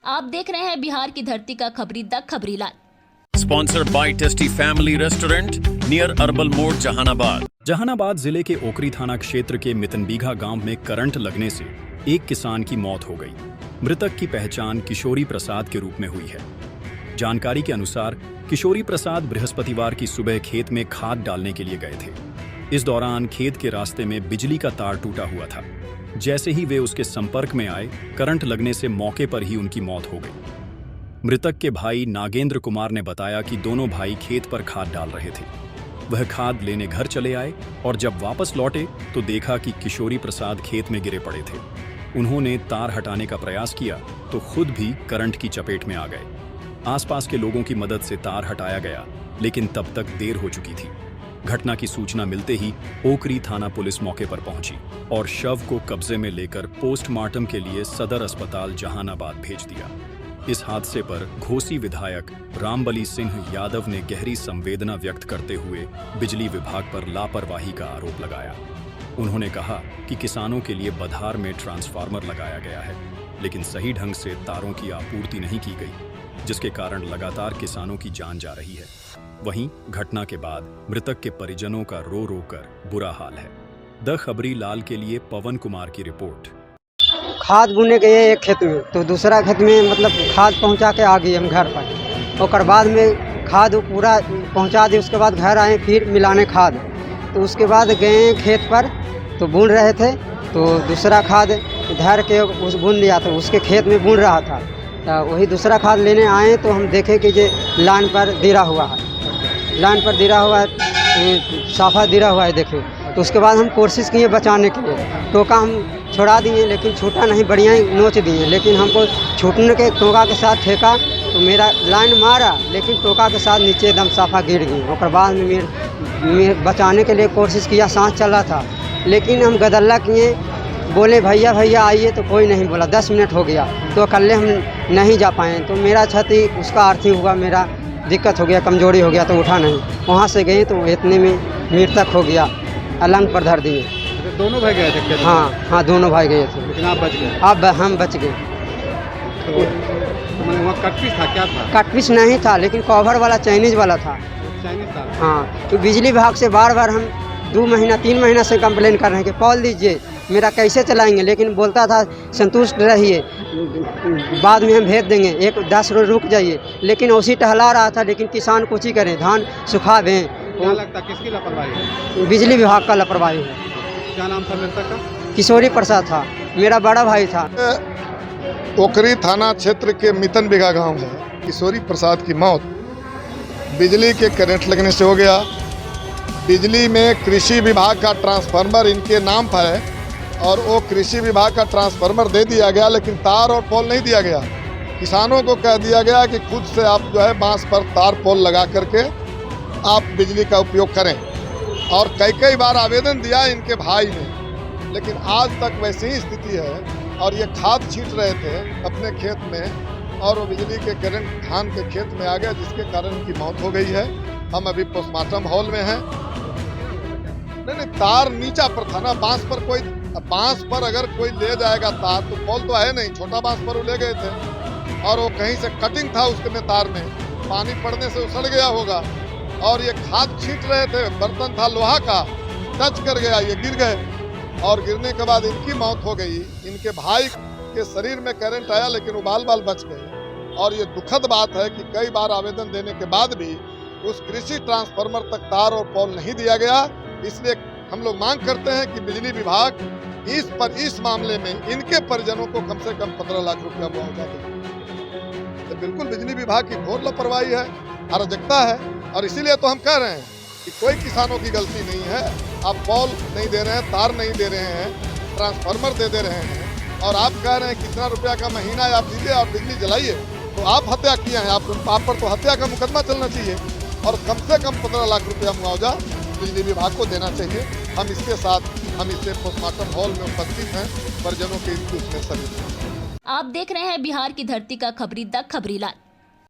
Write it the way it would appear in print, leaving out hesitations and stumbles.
आप देख रहे हैं बिहार की धरती का खबरी the Khabri Lal. Sponsored by tasty family restaurant near अर्बल मोड़ जहानाबाद। जहानाबाद जिले के ओकरी थाना क्षेत्र के मितनबीघा गांव में करंट लगने से एक किसान की मौत हो गई। मृतक की पहचान किशोरी प्रसाद के रूप में हुई है। जानकारी के अनुसार किशोरी प्रसाद बृहस्पतिवार की सुबह खेत में खाद डालने के लिए गए थे। इस दौरान खेत के रास्ते में बिजली का तार टूटा हुआ था। जैसे ही वे उसके संपर्क में आए, करंट लगने से मौके पर ही उनकी मौत हो गई। मृतक के भाई नागेंद्र कुमार ने बताया कि दोनों भाई खेत पर खाद डाल रहे थे। वह खाद लेने घर चले आए और जब वापस लौटे तो देखा कि किशोरी प्रसाद खेत में गिरे पड़े थे। उन्होंने तार हटाने का प्रयास किया तो खुद भी करंट की चपेट में आ गए। आसपास के लोगों की मदद से तार हटाया गया, लेकिन तब तक देर हो चुकी थी। घटना की सूचना मिलते ही ओकरी थाना पुलिस मौके पर पहुंची और शव को कब्जे में लेकर पोस्टमार्टम के लिए सदर अस्पताल जहानाबाद भेज दिया। इस हादसे पर घोसी विधायक रामबली सिंह यादव ने गहरी संवेदना व्यक्त करते हुए बिजली विभाग पर लापरवाही का आरोप लगाया। उन्होंने कहा कि किसानों के लिए बधार में ट्रांसफार्मर लगाया गया है, लेकिन सही ढंग से तारों की आपूर्ति नहीं की गई, जिसके कारण लगातार किसानों की जान जा रही है। वहीं घटना के बाद मृतक के परिजनों का रो रो कर बुरा हाल है। द खबरी लाल के लिए पवन कुमार की रिपोर्ट। खाद बुने गए एक खेत में, तो दूसरा खेत में मतलब खाद पहुंचा के आ गए हम घर पर। और बाद में खाद पूरा पहुंचा दी। उसके बाद घर आए फिर मिलाने खाद। तो उसके बाद गए खेत पर तो बुन रहे थे, तो दूसरा खाद धर के उस बुन लिया, तो उसके खेत में बुन रहा था। तो वही दूसरा खाद लेने आए तो हम देखे कि ये लाइन पर दिरा हुआ है, लाइन पर दिरा हुआ है, साफा दिरा हुआ है देखे। तो उसके बाद हम कोशिश किए बचाने के लिए, टोका हम छोड़ा दिए लेकिन छूटा नहीं, बढ़िया ही नोच दिए। लेकिन हमको छूटने के टोका के साथ ठेका तो मेरा लाइन मारा, लेकिन टोका के साथ नीचे एकदम साफा गिर गई। और बाद में मेरे बचाने के लिए कोशिश किया, सांस चला था, लेकिन हम गदल्ला किए, बोले भैया भैया आइए, तो कोई नहीं बोला। 10 मिनट हो गया तो अकेले हम नहीं जा पाए। तो मेरा क्षति उसका आर्थी हुआ, मेरा दिक्कत हो गया, कमजोरी हो गया, तो उठा नहीं। वहाँ से गए तो इतने में मृतक हो गया, अलंग पर धर दिए। दोनों भाई गए थे? हाँ, दोनों भाई गए थे, लेकिन आप बच गए? अब हम बच गए। तो वहाँ कटपीस था, क्या था? कटपीस नहीं था, लेकिन कवर वाला चाइनीज वाला था। चाइनीज था? हाँ, तो बिजली विभाग से बार बार हम 2 महीना 3 महीना से कंप्लेन कर रहे हैं कि पॉल दीजिए, मेरा कैसे चलाएंगे। लेकिन बोलता था संतुष्ट रहिए, बाद में हम भेज देंगे, 10 रोज रुक जाइए। लेकिन उसी टहला रहा था। लेकिन किसान कुछ ही करें, धान सुखा दें। क्या लगता है किसकी लापरवाही है? बिजली विभाग का लापरवाही है। क्या नाम था मृतक का? किशोरी प्रसाद था, मेरा बड़ा भाई था। ओकरी थाना क्षेत्र के मितनबीघा गांव है। किशोरी प्रसाद की मौत बिजली के करंट लगने से हो गया। बिजली में कृषि विभाग का ट्रांसफार्मर इनके नाम पर है और वो कृषि विभाग का ट्रांसफार्मर दे दिया गया, लेकिन तार और पोल नहीं दिया गया। किसानों को कह दिया गया कि खुद से आप जो है बांस पर तार पोल लगा करके आप बिजली का उपयोग करें। और कई बार आवेदन दिया इनके भाई ने, लेकिन आज तक वैसी ही स्थिति है। और ये खाद छींट रहे थे अपने खेत में और वो बिजली के करंट धान के खेत में आ गया, जिसके कारण उनकी मौत हो गई है। हम अभी पोस्टमार्टम हॉल में हैं। नहीं, तार नीचा पर था ना, बांस पर अगर कोई ले जाएगा तार, तो पोल तो है नहीं, छोटा बांस पर वो ले गए थे और वो कहीं से कटिंग था उसके तार में, पानी पड़ने से उछड़ गया होगा। और ये खाद छींट रहे थे, बर्तन था लोहा का, टच कर गया, ये गिर गए और गिरने के बाद इनकी मौत हो गई। इनके भाई के शरीर में करंट आया, लेकिन वो बाल बच गए। और ये दुखद बात है कि कई बार आवेदन देने के बाद भी उस कृषि ट्रांसफार्मर तक तार और पोल नहीं दिया गया। इसलिए हम लोग मांग करते हैं कि बिजली विभाग इस मामले में इनके परिजनों को कम से कम 15 लाख रुपया मुआवजा दे। तो बिल्कुल बिजली विभाग की घोर लापरवाही है, अराजकता है। और इसीलिए तो हम कह रहे हैं कि कोई किसानों की गलती नहीं है। आप पोल नहीं दे रहे हैं, तार नहीं दे रहे हैं, ट्रांसफार्मर दे रहे हैं, और आप कह रहे हैं कितना रुपया का महीना आप दीजिए, आप बिजली जलाइए। तो आप हत्या किए हैं, आप पर तो हत्या का मुकदमा चलना चाहिए और कम से कम 15 लाख रुपया मुआवजा बिजली विभाग को देना चाहिए। हम इससे पोस्टमार्टम हॉल में उपस्थित हैं, परिजनों के उसमें सभी। आप देख रहे हैं बिहार की धरती का खबरी द खबरी लाल।